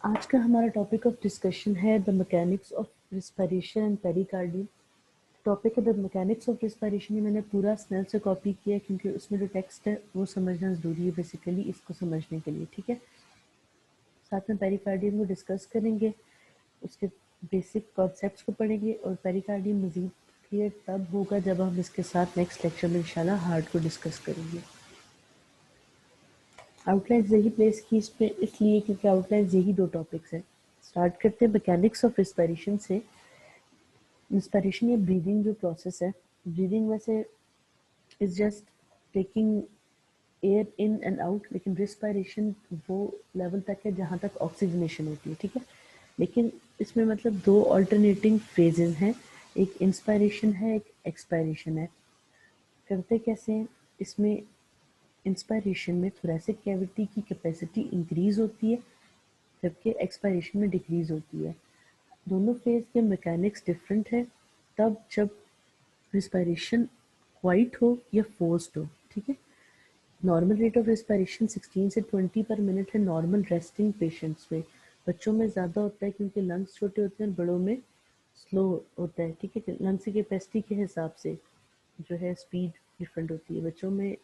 आज का हमारा टॉपिक ऑफ डिस्कशन है the mechanics of respiration and pericardium. Topic है द मैकेनिक्स ऑफ रिस्पिरेशन। ये मैंने पूरा स्नेल से कॉपी किया है क्योंकि उसमें जो टेक्स्ट है वो समझना ज़रूरी है बेसिकली इसको समझने के लिए, ठीक है। साथ में पेरिकार्डियम को डिस्कस करेंगे, उसके बेसिक कॉन्सेप्ट्स को पढ़ेंगे और पेरिकार्डियम मज़ीद क्लियर तब होगा जब हम इसके साथ नेक्स्ट लेक्चर में इंशाल्लाह हार्ट को डिस्कस करेंगे। आउटलाइन यही प्लेस की इस पे इसलिए क्योंकि आउटलाइन यही दो टॉपिक्स हैं। स्टार्ट करते हैं मैकेनिक्स ऑफ रिस्पिरेशन से। इंस्पिरेशन या ब्रीदिंग जो प्रोसेस है, ब्रीदिंग वैसे is just taking air in and out, लेकिन रिस्पिरेशन वो लेवल तक है जहाँ तक ऑक्सीजनेशन होती है, ठीक है। लेकिन इसमें मतलब दो ऑल्टरनेटिंग फेजेस हैं, एक इंस्पिरेशन है एक एक्सपायरेशन है। करते कैसे हैं इसमें, इंस्पिरेशन में थोरेसिक कैविटी की कैपेसिटी इंक्रीज होती है जबकि एक्सपायरेशन में डिक्रीज होती है। दोनों फेज के मैकेनिक्स डिफरेंट है। तब जब रिस्पिरेशन क्वाइट हो या फोर्स्ड हो, ठीक है। नॉर्मल रेट ऑफ रिस्पिरेशन 16 से 20 पर मिनट है नॉर्मल रेस्टिंग पेशेंट्स में। बच्चों में ज़्यादा होता है क्योंकि लंग्स छोटे होते हैं, बड़ों में स्लो होता है, ठीक है। लंग्स की कैपेसिटी के हिसाब से जो है स्पीड डिफरेंट होती है। बच्चों में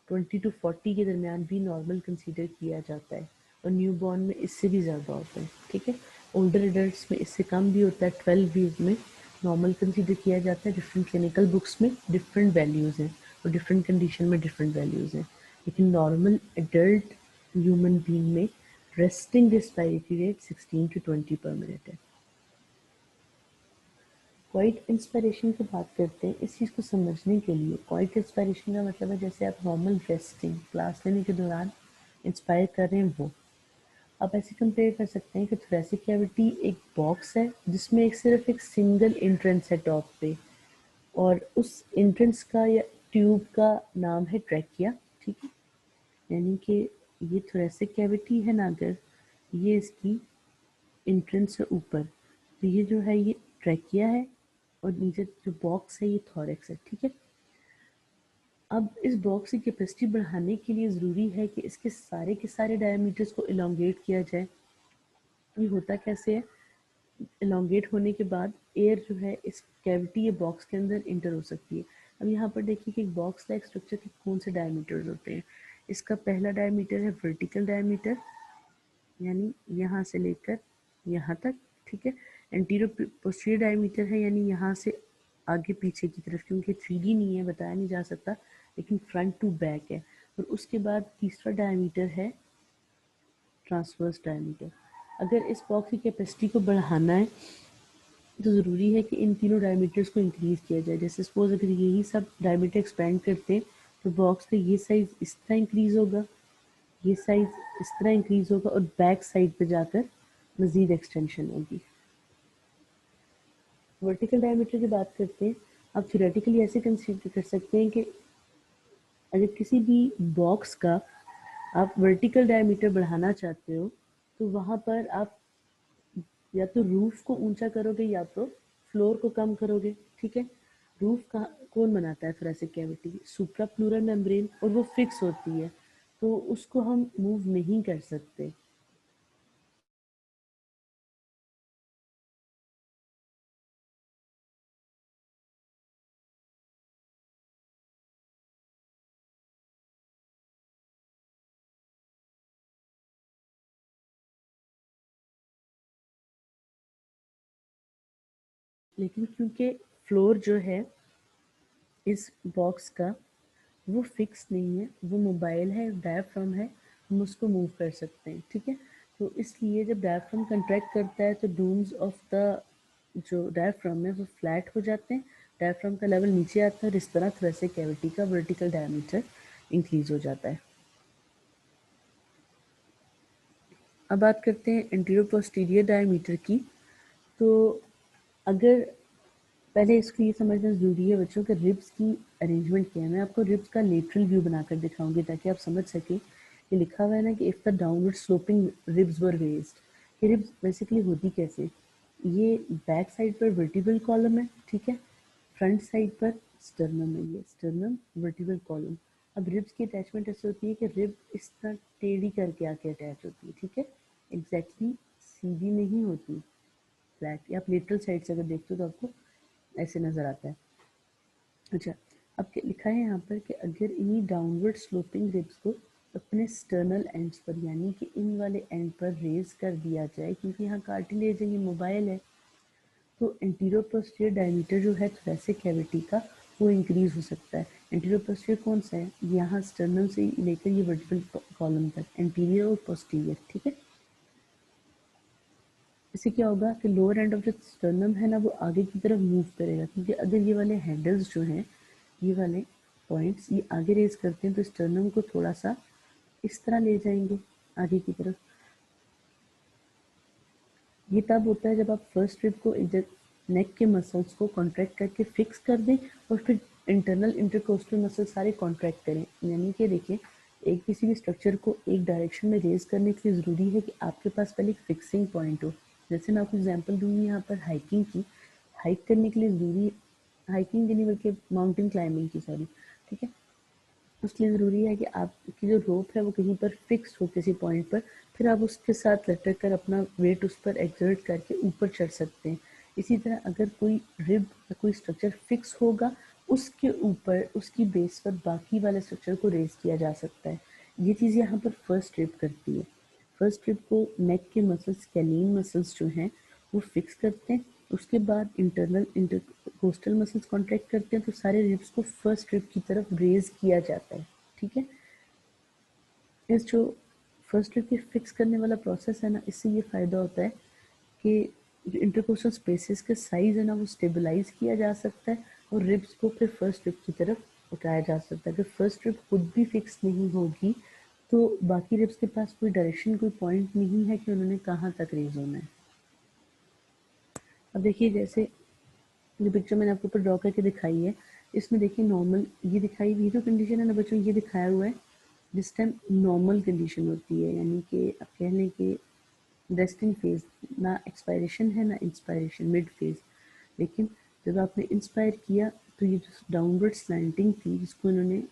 20 to 40 के दरमियान भी नॉर्मल कंसीडर किया जाता है और न्यू बॉर्न में इससे भी ज़्यादा होता है, ठीक है। ओल्डर एडल्ट्स में इससे कम भी होता है, 12 वीक में नॉर्मल कंसीडर किया जाता है। डिफरेंट क्लिनिकल बुक्स में डिफरेंट वैल्यूज़ हैं और डिफरेंट कंडीशन में डिफरेंट वैल्यूज़ हैं, लेकिन नॉर्मल एडल्ट ह्यूमन बीइंग में रेस्टिंग रेस्पिरेटरी रेट 16 to 20 पर मिनट है। क्वाइट इंस्पिरेशन की बात करते हैं। इस चीज़ को समझने के लिए क्वाइट इंस्पिरेशन का मतलब है जैसे आप नॉर्मल रेस्टिंग क्लास लेने के दौरान इंस्पायर कर रहे हैं वो। आप ऐसे कंपेयर कर सकते हैं कि थोरेसिक कैविटी एक बॉक्स है जिसमें एक सिर्फ एक सिंगल एंट्रेंस है टॉप पे, और उस एंट्रेंस का या ट्यूब का नाम है ट्रैकिया, ठीक है। यानी कि ये थोरेसिक कैविटी है ना, अगर ये इसकी एंट्रेंस है ऊपर, तो ये जो है ये ट्रैकिया है और नीचे जो बॉक्स है ये थॉरेक्स है, ठीक है। अब इस बॉक्स की कैपेसिटी बढ़ाने के लिए ज़रूरी है कि इसके सारे के सारे डायमीटर्स को इलोंगेट किया जाए। ये होता कैसे है, इलोंगेट होने के बाद एयर जो है इस कैविटी या बॉक्स के अंदर इंटर हो सकती है। अब यहाँ पर देखिए कि एक बॉक्स लाइक स्ट्रक्चर के कौन से डायमीटर्स होते हैं। इसका पहला डायमीटर है वर्टिकल डायमीटर, यानी यहाँ से लेकर यहाँ तक, ठीक है। एंटीरियर पोस्टीरियर डायमीटर है, यानी यहाँ से आगे पीछे की तरफ, क्योंकि 3D नहीं है बताया नहीं जा सकता, लेकिन फ्रंट टू बैक है। और उसके बाद तीसरा डायमीटर है ट्रांसवर्स डायमीटर। अगर इस बॉक्स की कैपेसिटी को बढ़ाना है तो ज़रूरी है कि इन तीनों डायमीटर्स को इंक्रीज़ किया जाए। जैसे सपोज अगर यही सब डायमीटर एक्सपेंड करते हैं तो बॉक्स का ये साइज़ इस तरह इंक्रीज़ होगा, ये साइज़ इस तरह इंक्रीज़ होगा और बैक साइड पे जाकर मज़ीद एक्सटेंशन होगी। वर्टिकल डायमीटर की बात करते हैं। आप थ्योरेटिकली ऐसे कंसीडर कर सकते हैं कि अगर किसी भी बॉक्स का आप वर्टिकल डायमीटर बढ़ाना चाहते हो तो वहाँ पर आप या तो रूफ को ऊंचा करोगे या तो फ्लोर को कम करोगे, ठीक है। रूफ का कौन बनाता है थोरेसिक कैविटी, सुप्रा प्लूरल मेम्ब्रेन, और वो फिक्स होती है तो उसको हम मूव नहीं कर सकते। लेकिन क्योंकि फ्लोर जो है इस बॉक्स का वो फिक्स नहीं है, वो मोबाइल है, डायफ्राम है, हम उसको मूव कर सकते हैं, ठीक है। तो इसलिए जब डायफ्राम कंट्रैक्ट करता है तो डूम्स ऑफ द जो डायफ्राम है वो फ्लैट हो जाते हैं, डायफ्राम का लेवल नीचे आता है और इस तरह थोरेसिक कैविटी का वर्टिकल डायमीटर इंक्रीज हो जाता है। अब बात करते हैं एंटीरियर पोस्टीरियर डायमीटर की। तो अगर पहले इसको ये समझना ज़रूरी है बच्चों के रिब्स की अरेंजमेंट क्या है। मैं आपको रिब्स का लेटरल व्यू बनाकर दिखाऊंगी ताकि आप समझ सकें। ये लिखा हुआ है ना कि if the downward sloping ribs were raised. ये रिब्स बेसिकली होती कैसे, ये बैक साइड पर वर्टिब्रल कॉलम है, ठीक है। फ्रंट साइड पर स्टर्नम है, ये स्टर्नम वर्टिब्रल कॉलम। अब रिब्स की अटैचमेंट ऐसे होती है कि रिब इस तरह टेढ़ी करके आके अटैच होती है, ठीक है, एग्जैक्टली सीधी नहीं होती, फ्लैट। या आप लेटरल साइड से अगर देखते हो तो आपको ऐसे नज़र आता है। अच्छा, अब क्या लिखा है यहाँ पर कि अगर इन्हीं डाउनवर्ड स्लोपिंग रिब्स को अपने स्टर्नल एंड्स पर यानी कि इन वाले एंड पर रेज कर दिया जाए, क्योंकि यहाँ कार्टिलेज है, ये मोबाइल है, तो एंटीरियर पोस्टीरियर डायमीटर जो है थोरेसिक कैविटी का वो इंक्रीज हो सकता है। एंटीरियर पोस्टीरियर कौन सा है, यहाँ स्टर्नल से लेकर ये वर्टिकल कॉलम तक, एंटीरियर और पोस्टीरियर, ठीक है। इससे क्या होगा कि lower end of the sternum है ना वो आगे की तरफ मूव करेगा, क्योंकि अगर ये वाले हैंडल्स जो हैं, ये वाले पॉइंट्स ये आगे रेज करते हैं तो स्टर्नम को थोड़ा सा इस तरह ले जाएंगे आगे की तरफ। ये तब होता है जब आप फर्स्ट रिब को नेक के मसल्स को कॉन्ट्रैक्ट करके फिक्स कर दें और फिर इंटरनल इंटरकोस्टल मसल सारे कॉन्ट्रैक्ट करें। यानी कि देखिए, एक किसी भी स्ट्रक्चर को एक डायरेक्शन में रेज करने के लिए ज़रूरी है कि आपके पास पहले एक फिक्सिंग पॉइंट हो। जैसे मैं आपको एग्जांपल दूंगी यहाँ पर हाइकिंग की। हाइक करने के लिए ज़रूरी, हाइकिंग के लिए बल्कि माउंटेन क्लाइंबिंग की, सॉरी, ठीक है, उसके लिए ज़रूरी है कि आपकी जो रोप है वो कहीं पर फिक्स हो किसी पॉइंट पर, फिर आप उसके साथ लटक कर अपना वेट उस पर एक्सर्ट करके ऊपर चढ़ सकते हैं। इसी तरह अगर कोई रिब या कोई स्ट्रक्चर फिक्स होगा, उसके ऊपर उसकी बेस पर बाकी वाले स्ट्रक्चर को रेज किया जा सकता है। ये चीज़ यहाँ पर फर्स्ट रिब करती है। फर्स्ट रिब को नेक के मसल्स, स्केलिन मसल्स जो हैं वो फिक्स करते हैं। उसके बाद इंटरनल इंटरकोस्टल मसल्स कॉन्ट्रैक्ट करते हैं, तो सारे रिब्स को फर्स्ट रिब की तरफ रेज किया जाता है, ठीक है। इस जो फर्स्ट रिब के फिक्स करने वाला प्रोसेस है ना, इससे ये फ़ायदा होता है कि जो इंटरकोस्टल स्पेसेस का साइज है ना वो स्टेबलाइज किया जा सकता है और रिब्स को फिर फर्स्ट रिब की तरफ उठाया जा सकता है। अगर फर्स्ट रिब खुद भी फिक्स नहीं होगी तो बाकी रिब्स के पास कोई डायरेक्शन, कोई पॉइंट नहीं है कि उन्होंने कहाँ तक रेज होना है। अब देखिए, जैसे जो पिक्चर मैंने आपको ऊपर ड्रॉ करके दिखाई है, इसमें देखिए नॉर्मल ये दिखाई हुई जो कंडीशन है ना बच्चों, ये दिखाया हुआ है जिस टाइम नॉर्मल कंडीशन होती है, यानी कि आप कह लें कि रेस्टिंग फेज, ना एक्सपायरेशन है ना इंस्पायरेशन, मिड फेज। लेकिन जब आपने इंस्पायर किया तो ये जो डाउनवर्ड स्लैंटिंग थी जिसको इन्होंने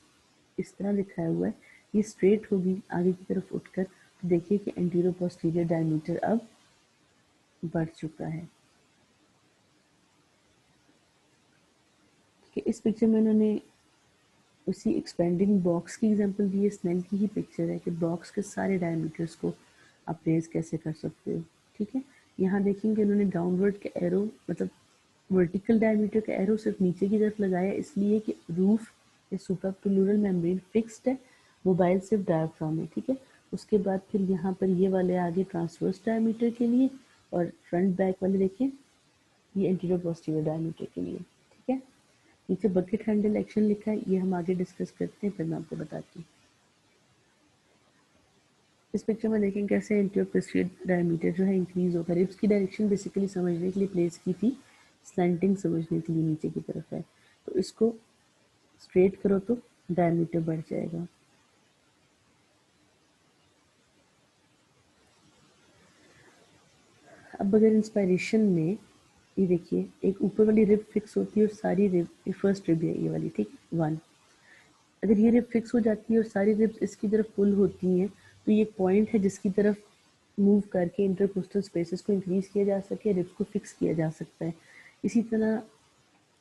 इस तरह दिखाया हुआ है, ये स्ट्रेट होगी आगे की तरफ उठकर। तो देखिए कि एंटीरियर पोस्टीरियर डायमीटर अब बढ़ चुका है। कि इस पिक्चर में उन्होंने उसी एक्सपेंडिंग बॉक्स की एग्जांपल दी है, स्नेल की ही पिक्चर है कि बॉक्स के सारे डायमीटर्स को आप रेज कैसे कर सकते हो, ठीक है। यहाँ देखेंगे उन्होंने डाउनवर्ड के एरो, मतलब वर्टिकल डायमीटर का एरो सिर्फ नीचे की तरफ लगाया, इसलिए कि रूफ या सुप्राप्लूरल मेम्ब्रेन फिक्स्ड है, मोबाइल सिर्फ डायफ्राम है, ठीक है। उसके बाद फिर यहाँ पर ये वाले आगे ट्रांसवर्स डायमीटर के लिए और फ्रंट बैक वाले देखिए ये एंटीरियर पोस्टीरियर डायमीटर के लिए, ठीक है। नीचे बकेट हैंडल एक्शन लिखा है, ये हम आगे डिस्कस करते हैं, फिर मैं आपको बताती हूँ। इस पिक्चर में देखें कैसे एंटीरियर पोस्टीरियर डायमीटर जो है इंक्रीज होगा। रिब्स की डायरेक्शन बेसिकली समझने के लिए प्लेस की थी, स्लैंटिंग समझने के लिए नीचे की तरफ है, तो इसको स्ट्रेट करो तो डायमीटर बढ़ जाएगा। अब अगर इंस्पायरेशन में ये देखिए एक ऊपर वाली रिब फिक्स होती है और सारी रिब, फर्स्ट रिब है ये वाली, ठीक, वन, अगर ये रिब फिक्स हो जाती है और सारी रिब्स इसकी तरफ पुल होती हैं तो ये पॉइंट है जिसकी तरफ मूव करके इंटरकोस्टल स्पेसेस को इंक्रीज किया जा सके, रिब्स को फिक्स किया जा सकता है। इसी तरह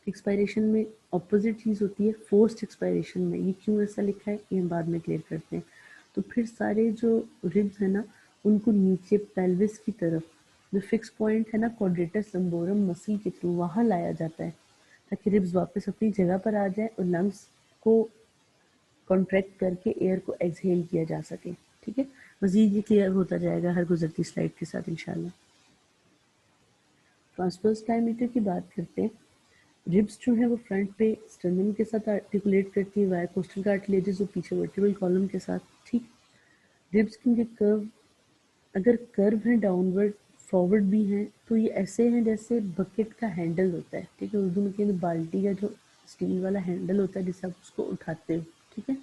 एक्सपायरेशन में अपोजिट चीज़ होती है, फोर्स्ड एक्सपायरेशन में। ये क्यों ऐसा लिखा है ये हम बाद में क्लियर करते हैं। तो फिर सारे जो रिब्स है ना उनको नीचे पेल्विस की तरफ, जो फिक्स पॉइंट है ना क्वाड्रेटस लंबोरम मसल के थ्रू वहाँ लाया जाता है, ताकि रिब्स वापस अपनी जगह पर आ जाए और लंग्स को कॉन्ट्रैक्ट करके एयर को एक्सहेल किया जा सके, ठीक है। मजीद ये क्लियर होता जाएगा हर गुजरती स्लाइड के साथ इंशाल्लाह। ट्रांसवर्स डायमीटर की बात करते हैं। रिब्स जो है वो फ्रंट पे स्टर्नम के साथ आर्टिकुलेट करती है, वाया कोस्टल कार्टिलेजेस जो पीछे वर्टिब्रल कॉलम के साथ, ठीक। रिब्स क्योंकि कर्व, अगर कर्व है डाउनवर्ड फॉरवर्ड भी हैं तो ये ऐसे हैं जैसे बकेट का हैंडल होता है, ठीक है। उर्दू में कहते हैं बाल्टी का जो स्टील वाला हैंडल होता है जिससे आप उसको उठाते हो, ठीक है।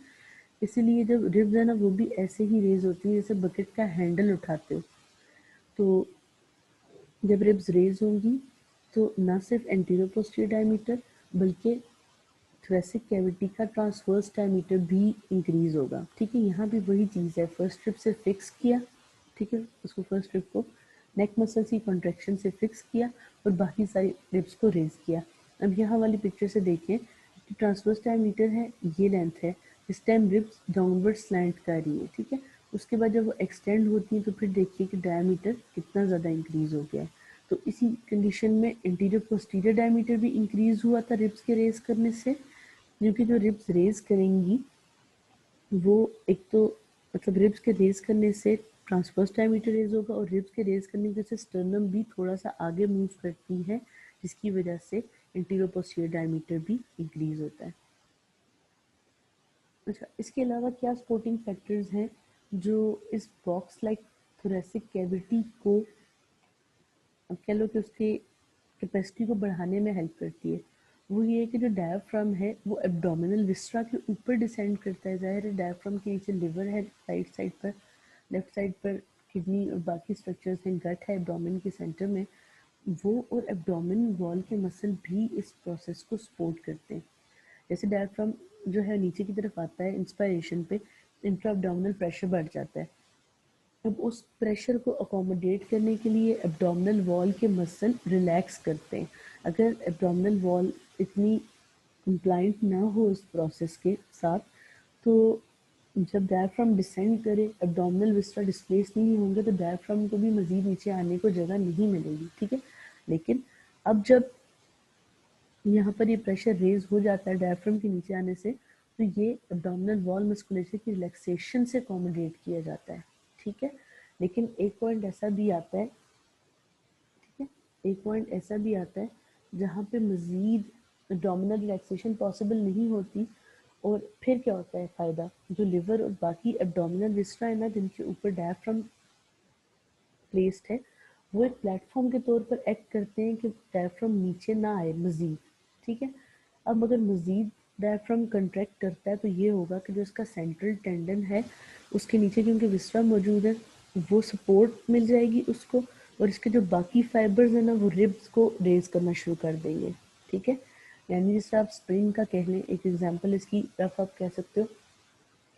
इसीलिए जब रिब्स है ना वो भी ऐसे ही रेज होती है जैसे बकेट का हैंडल उठाते हो। तो जब रिब्स रेज होंगी तो ना सिर्फ एंटीरियर पोस्टीरियर डायमीटर बल्कि थोरेसिक कैविटी का ट्रांसवर्स डायमीटर भी इंक्रीज होगा, ठीक है। यहाँ भी वही चीज़ है, फर्स्ट रिब से फिक्स किया, ठीक है, उसको फर्स्ट रिब को नेक मसल्स की कॉन्ट्रैक्शन से फिक्स किया और बाकी सारी रिब्स को रेज किया। अब यहाँ वाली पिक्चर से देखें, ट्रांसवर्स डायमीटर है, ये लेंथ है, इस टाइम रिब्स डाउनवर्ड स्लैंट कर रही है, ठीक है। उसके बाद जब वो एक्सटेंड होती है तो फिर देखिए कि डायमीटर कितना ज़्यादा इंक्रीज हो गया है। तो इसी कंडीशन में इंटीरियर पोस्टीरियर डायमीटर भी इंक्रीज हुआ था रिब्स के रेज करने से, क्योंकि जो रिब्स रेज करेंगी वो एक तो मतलब रिब्स के रेज करने से ट्रांसवर्स डायमीटर रेज होगा और रिब्स के रेज करने की वजह से स्टर्नम भी थोड़ा सा आगे मूव करती है, जिसकी वजह से इंटीरियर पोस्टीरियर डायमीटर भी इंक्रीज होता है। अच्छा, इसके अलावा क्या सपोर्टिंग फैक्टर्स हैं जो इस बॉक्स लाइक थोरेसिक कैविटी को, अब कह लो कि उसकी कैपेसिटी को बढ़ाने में हेल्प करती है। वो ये है कि जो डायफ्राम है वो एब्डोमिनल विस्ट्रा के ऊपर डिसेंड करता है। ज़ाहिर है डायफ्राम के नीचे लिवर है, राइट साइड पर, लेफ्ट साइड पर किडनी और बाकी स्ट्रक्चर्स हैं, गट है एब्डोमिन के सेंटर में। वो और एब्डोमिन वॉल के मसल भी इस प्रोसेस को सपोर्ट करते हैं। जैसे डायफ्राम जो है नीचे की तरफ आता है इंस्पायरेशन पे, इंट्रा एब्डोमिनल प्रेशर बढ़ जाता है। अब उस प्रेशर को अकोमोडेट करने के लिए एब्डोमिनल वॉल के मसल रिलैक्स करते हैं। अगर एब्डोमिनल वॉल इतनी कंप्लाइंट ना हो इस प्रोसेस के साथ, तो जब डायफ्राम डिसेंड करे, एब्डोमिनल विस्टा डिस्प्लेस नहीं होंगे तो डायफ्राम को भी मज़ीद नीचे आने को जगह नहीं मिलेगी, ठीक है। लेकिन अब जब यहाँ पर ये प्रेशर रेज हो जाता है डायफ्राम के नीचे आने से, तो ये एब्डोमिनल वॉल मस्कुलेचर की रिलैक्सेशन से अकोमोडेट किया जाता है, ठीक है। लेकिन एक पॉइंट ऐसा भी आता है, ठीक है, एक पॉइंट ऐसा भी आता है जहाँ पे मज़ीद एब्डोमिनल रिलैक्सेशन पॉसिबल नहीं होती, और फिर क्या होता है फ़ायदा, जो लिवर और बाकी एब्डोमिनल विस्टा है ना जिनके ऊपर डायफ्राम प्लेस्ड है, वो एक प्लेटफॉर्म के तौर पर एक्ट करते हैं कि डायफ्राम नीचे ना आए मज़ीद, ठीक है। अब अगर मज़ीद डायफ्राम कंट्रैक्ट करता है तो ये होगा कि जो इसका सेंट्रल टेंडन है उसके नीचे क्योंकि विस्रा मौजूद है, वो सपोर्ट मिल जाएगी उसको, और इसके जो बाकी फाइबर्स हैं ना वो रिब्स को रेज करना शुरू कर देंगे, ठीक है। यानी जैसे आप स्प्रिंग का कह लें, एक एग्जांपल इसकी रफ आप कह सकते हो,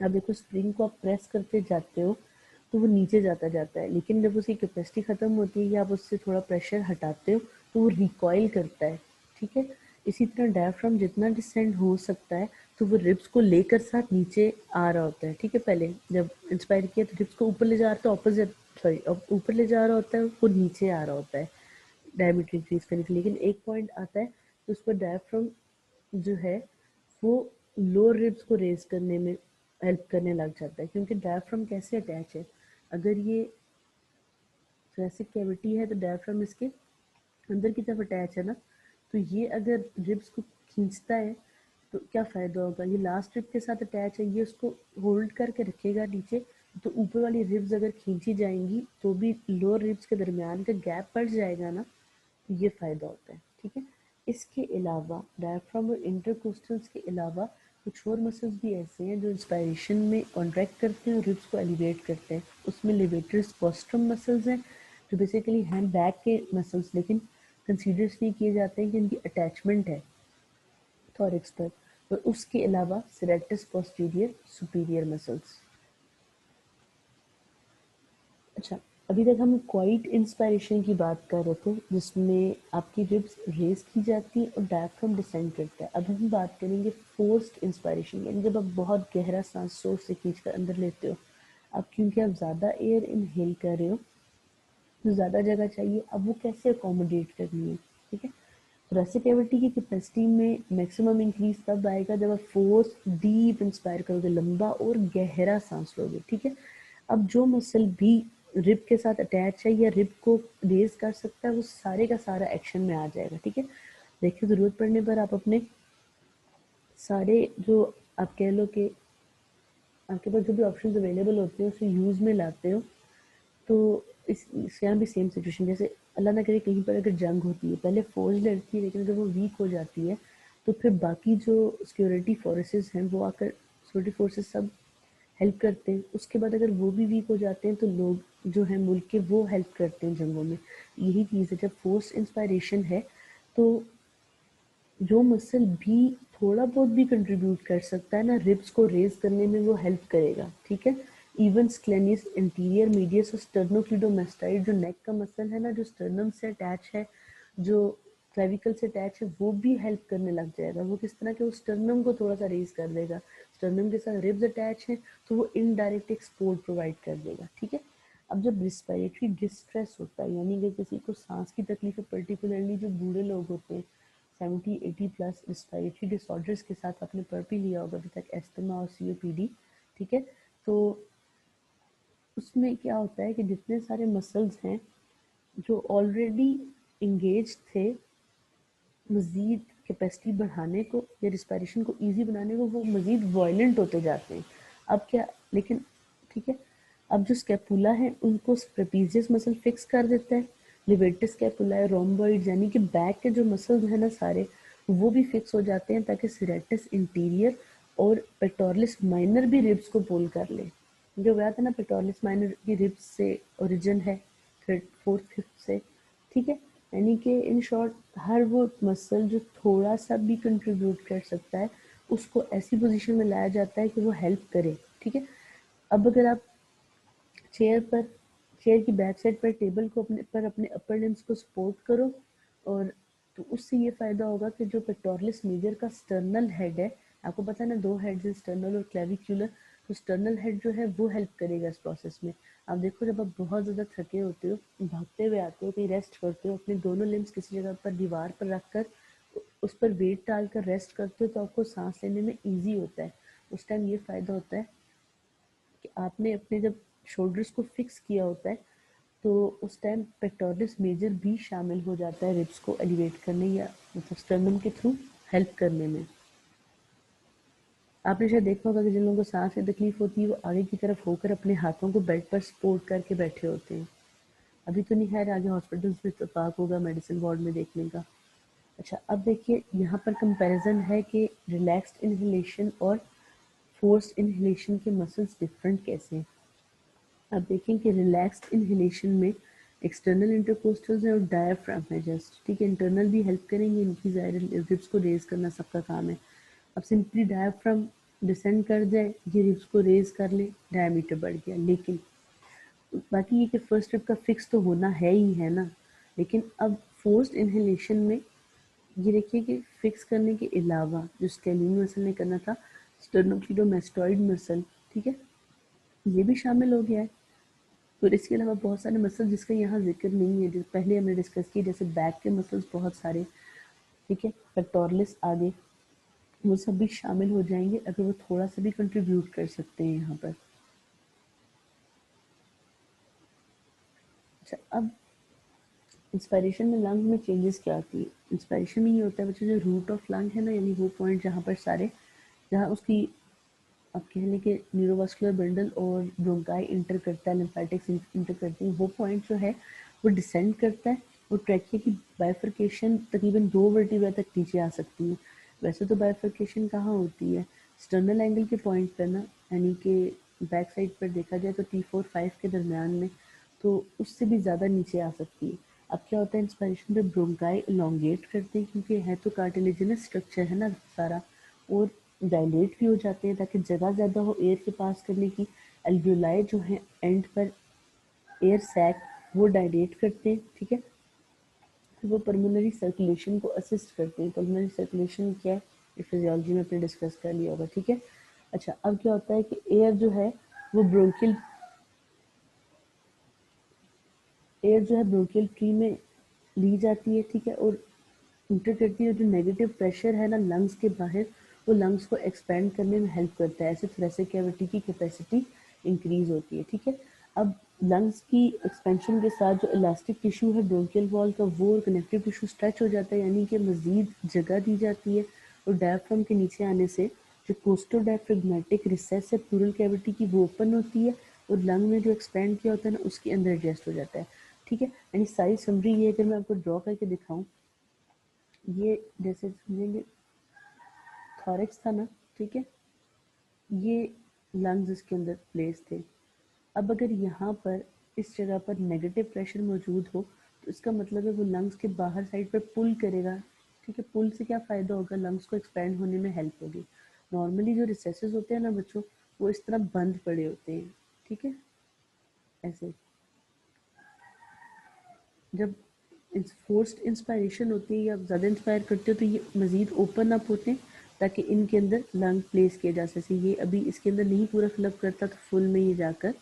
अब देखो स्प्रिंग को आप प्रेस करते जाते हो तो वो नीचे जाता जाता है, लेकिन जब उसकी कैपेसिटी ख़त्म होती है या आप उससे थोड़ा प्रेशर हटाते हो तो वो रिकॉइल करता है, ठीक है। इसी तरह डायफ्राम जितना डिसेंड हो सकता है तो वो रिब्स को लेकर साथ नीचे आ रहा होता है, ठीक है। पहले जब इंस्पायर किया तो रिब्स को ऊपर ले जा रहा था, ऑपोजिट सॉरी ऊपर ले जा रहा होता है, वो नीचे आ रहा होता है डायमीटर इंक्रीज करने के लिए। लेकिन एक पॉइंट आता है तो उस पर डायफ्राम जो है वो लोअर रिब्स को रेज करने में हेल्प करने लग जाता है, क्योंकि डायफ्राम कैसे अटैच है, अगर ये थोरेसिक कैविटी है तो डायफ्राम इसके अंदर की तरफ अटैच है ना, तो ये अगर रिब्स को खींचता है तो क्या फ़ायदा होगा, ये लास्ट रिब के साथ अटैच है, ये उसको होल्ड करके रखेगा नीचे, तो ऊपर वाली रिब्स अगर खींची जाएंगी तो भी लोअर रिब्स के दरमियान का गैप पड़ जाएगा ना, तो ये फ़ायदा होता है, ठीक है। इसके अलावा डायफ्राम और इंटरकोस्टल्स के अलावा कुछ और मसल्स भी ऐसे हैं जो इंस्पायरेशन में कॉन्ट्रैक्ट करते हैं और रिब्स को एलिवेट करते हैं। उसमें लिवेटर्स पोस्ट्रम मसल्स हैं जो बेसिकली हैं बैक के मसल्स, लेकिन कंसीडर इसलिए किए जाते हैं कि उनकी अटैचमेंट है थॉरिक्स पर। और उसके अलावा सेरेटस पोस्टीरियर सुपीरियर मसल्स। अच्छा, अभी तक हम क्वाइट इंस्पायरेशन की बात कर रहे थे जिसमें आपकी रिब्स रेज की जाती है और डायफ्राम डिसेंड करता है। अब हम बात करेंगे फोर्स्ड इंस्पायरेशन, यानी जब आप बहुत गहरा सांस जोर से खींच कर अंदर लेते हो, अब क्योंकि आप ज़्यादा एयर इनहेल कर रहे हो तो ज़्यादा जगह चाहिए, अब वो कैसे अकोमोडेट करनी है, ठीक है। थोरेसिक कैविटी की कैपेसिटी में मैक्सिमम इंक्रीज तब आएगा जब आप फोर्स डीप इंस्पायर करोगे, लंबा और गहरा सांस लोगे, ठीक है। अब जो मसल भी रिब के साथ अटैच है या रिब को रेज कर सकता है वो सारे का सारा एक्शन में आ जाएगा, ठीक है। देखिए ज़रूरत पड़ने पर आप अपने सारे जो आप कह लो कि आपके पास जो भी ऑप्शन अवेलेबल होते हैं उसे यूज़ में लाते हो, तो इस यहाँ भी सेम सिचुएशन, जैसे अल्लाह ना करे कहीं पर अगर जंग होती है, पहले फौज लड़ती है लेकिन अगर वो वीक हो जाती है तो फिर बाकी जो सिक्योरिटी फोर्सेस हैं वो आकर, सिक्योरिटी फोर्सेस सब हेल्प करते हैं। उसके बाद अगर वो भी वीक हो जाते हैं तो लोग जो हैं मुल्क के वो हेल्प करते हैं जंगों में। यही चीज़ है, जब फोर्स इंस्पायरेशन है तो जो मसल भी थोड़ा बहुत भी कंट्रीब्यूट कर सकता है ना रिब्स को रेज करने में वो हेल्प करेगा, ठीक है। इवन स्क्लेनिस इंटीरियर मीडियस और स्टर्नोक्लीडोमास्टाइड, जो नेक का मसल है ना, जो स्टर्नम से अटैच है, जो क्लेविकल से अटैच है, वो भी हेल्प करने लग जाएगा। वो किस तरह के, वो स्टर्नम को थोड़ा सा रेज कर देगा। स्टर्नम के साथ रिब्स अटैच है तो वो इनडायरेक्ट एक सपोर्ट प्रोवाइड कर देगा, ठीक है। अब जब रिस्पिरेटरी डिस्ट्रेस होता है, यानी कि किसी को सांस की तकलीफ है, पर्टिकुलरली जो बूढ़े लोग होते हैं 70-80 प्लस, रिस्पिरेटरी डिसऑर्डर्स के साथ, आपने पढ़ भी लिया होगा अभी तक, एस्थमा और सीओपीडी, ठीक है। तो उसमें क्या होता है कि जितने सारे मसल्स हैं जो ऑलरेडी इंगेज थे, मज़ीद कैपेसिटी बढ़ाने को या रिस्पायरेशन को ईजी बनाने को, वो मज़ीद वायलेंट होते जाते हैं। अब क्या, लेकिन ठीक है, अब जो स्कैपुला है उनको ट्रेपीजियस मसल फिक्स कर देता है, लिवेटस स्कैपुला है, रोम्बॉइड, यानी कि बैक के जो मसल्स हैं ना सारे, वो भी फिक्स हो जाते हैं ताकि सिरेटस इंटीरियर और पेटोरलिस माइनर भी रिब्स को पुल कर ले। जो बात है ना, पेटोरलिस माइनर की रिब्स से ओरिजिन है, थर्ड फोर्थ फिफ्थ से, ठीक है। यानी कि इन शॉर्ट हर वो मसल जो थोड़ा सा भी कंट्रीब्यूट कर सकता है, उसको ऐसी पोजीशन में लाया जाता है कि वो हेल्प करे, ठीक है। अब अगर आप चेयर पर, चेयर की बैक साइड पर टेबल को अपने अपर लिम्स को सपोर्ट करो, और तो उससे ये फ़ायदा होगा कि जो पेक्टोरलिस मेजर का स्टर्नल हेड है, आपको पता है ना, दो हेड्स हैं, स्टर्नल और क्लेविक्युलर, तो स्टर्नल हेड जो है वो हेल्प करेगा इस प्रोसेस में। आप देखो, जब आप बहुत ज़्यादा थके होते हो, भागते हुए आते हो, कहीं रेस्ट करते हो, अपने दोनों लिम्स किसी जगह पर दीवार पर रख कर उस पर वेट डालकर रेस्ट करते हो, तो आपको सांस लेने में ईजी होता है। उस टाइम ये फ़ायदा होता है कि आपने अपने जब शोल्डर्स को फिक्स किया होता है, तो उस टाइम पेक्टोरलिस मेजर भी शामिल हो जाता है रिब्स को एलिवेट करने या मतलब स्टर्नम के थ्रू हेल्प करने में। आपने शायद देखा होगा कि जिन लोगों को सांस की तकलीफ होती है वो आगे की तरफ होकर अपने हाथों को बेड पर सपोर्ट करके बैठे होते हैं। अभी तो नहीं, खैर आगे हॉस्पिटल्स में इत्तेफाक होगा मेडिसिन वार्ड में देखने का। अच्छा, अब देखिए यहाँ पर कंपैरिजन है कि रिलैक्स्ड इनहेलेशन और फोर्स्ड इनहेलेशन के मसल्स डिफरेंट कैसे हैं। आप देखें कि रिलैक्स्ड इनहेलेशन में एक्सटर्नल इंटरकोस्टल्स है और डायफ्राम है जस्ट, ठीक है। इंटरनल भी हेल्प करेंगे, इनकी ज़ाहिर रिब्स को रेज करना सबका काम है। अब सिंपली डायफ्राम डिसेंड कर जाए, ये रिब्स को रेज कर ले, डायमीटर बढ़ गया। लेकिन बाकी ये कि फर्स्ट रिब का फिक्स तो होना है ही है ना। लेकिन अब फोर्स्ड इनहेलेशन में ये देखिए कि फिक्स करने के अलावा जो स्केलिन मसल ने करना था, स्टर्नोक्लीडोमास्टोइड मसल, ठीक है, ये भी शामिल हो गया है। और इसके अलावा बहुत सारे मसल जिसका यहाँ जिक्र नहीं है, जो पहले हमने डिस्कस किए, जैसे बैक के मसल्स बहुत सारे, ठीक है, पेक्टोरलिस आगे, वो सब भी शामिल हो जाएंगे अगर वो थोड़ा सा भी कंट्रीब्यूट कर सकते हैं यहाँ पर। अच्छा, अब इंस्पायरेशन में लंग में चेंजेस क्या आती है। इंस्पायरेशन में ये होता है बच्चों, जो रूट ऑफ लंग है ना, यानी वो पॉइंट जहाँ पर सारे, जहाँ उसकी, आप कह लें कि न्यूरोवास्कुलर बंडल और ब्रोंकाई इंटर करता है, लिम्फेटिक्स इंटर करती हैं, वो पॉइंट जो है वो डिसेंड करता है। वो ट्रैकिया की बाइफर्केशन तकरीबन 2 वर्टिब्रा तक नीचे आ सकती है। वैसे तो बाइफर्केशन कहाँ होती है, स्टर्नल एंगल के पॉइंट पर ना, यानी कि बैक साइड पर देखा जाए तो T4-5 के दरमियान में, तो उससे भी ज़्यादा नीचे आ सकती है। अब क्या होता है, इंस्पायरेशन पे ब्रोंकाई इलोंगेट करते हैं, क्योंकि है तो कार्टिलेजिनस स्ट्रक्चर है ना सारा, और डायलेट भी हो जाते हैं ताकि जगह ज़्यादा हो एयर के पास करने की। एल्वियोलाई जो है एंड पर, एयर सैक, वो डायलेट करते हैं, ठीक है। फिर वो पल्मोनरी सर्कुलेशन को असिस्ट करते हैं। पल्मोनरी सर्कुलेशन क्या है, ये फिजियोलॉजी में अपने डिस्कस कर लिया होगा, ठीक है। अच्छा, अब क्या होता है कि एयर जो है वो ब्रोंकियल, एयर जो है ब्रोंकियल ट्री में ली जाती है, ठीक है, और इंटर करती है। जो नेगेटिव प्रेशर है ना लंग्स के बाहर, वो लंग्स को एक्सपेंड करने में हेल्प करता है, ऐसे थोरेसिक कैविटी की कैपेसिटी इंक्रीज होती है, ठीक है। अब लंग्स की एक्सपेंशन के साथ जो इलास्टिक टिश्यू है ब्रोंकियल वॉल का, वो कनेक्टिव टिश्यू स्ट्रेच हो जाता है, यानी कि मजीद जगह दी जाती है। और डायफ्राम के नीचे आने से जो कोस्टो डायफ्रेगमेटिक रिसेस है प्लूरल कैविटी की, वो ओपन होती है, और लंग में जो एक्सपेंड किया होता है ना उसके अंदर एडजस्ट हो जाता है, ठीक है। यानी सारी समरी ये, अगर मैं आपको ड्रॉ करके दिखाऊं, ये जैसे समझेंगे थॉरेक्स था ना, ठीक है, ये लंग्स इसके अंदर प्लेस थे। अब अगर यहाँ पर इस जगह पर नेगेटिव प्रेशर मौजूद हो, तो इसका मतलब है वो लंग्स के बाहर साइड पर पुल करेगा, ठीक है। पुल से क्या फ़ायदा होगा, लंग्स को एक्सपैंड होने में हेल्प होगी। नॉर्मली जो रिसेसेस होते हैं ना बच्चों, वो इस तरह बंद पड़े होते हैं, ठीक है। ऐसे जब फोर्स्ड इंस्पायरेशन होती है या ज़्यादा इंस्पायर करते हो तो ये मज़ीद ओपन अप होते हैं ताकि इनके अंदर लंग प्लेस किया जा सके। ये अभी इसके अंदर नहीं पूरा फिलअप करता तो फुल में ये जाकर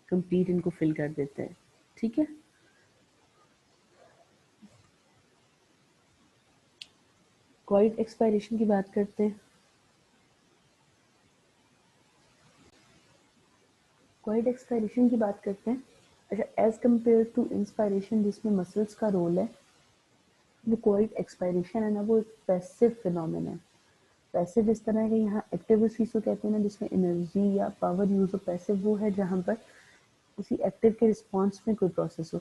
कंप्लीट इनको फिल कर देता है। ठीक है। क्वाइट एक्सपायरेशन की बात करते हैं। क्वाइट एक्सपायरेशन की बात करते हैं। अच्छा, एज कम्पेयर टू इंस्पायरेशन जिसमें मसल्स का रोल है, जो क्वाइट एक्सपायरेशन है ना वो एक पैसिव फिनोमेना है। पैसिव इस तरह है कि यहाँ एक्टिव उस चीज़ को कहते हैं ना जिसमें एनर्जी या पावर यूज हो। पैसिव वो है जहाँ पर उसी एक्टिव के रिस्पॉन्स में कोई प्रोसेस हो।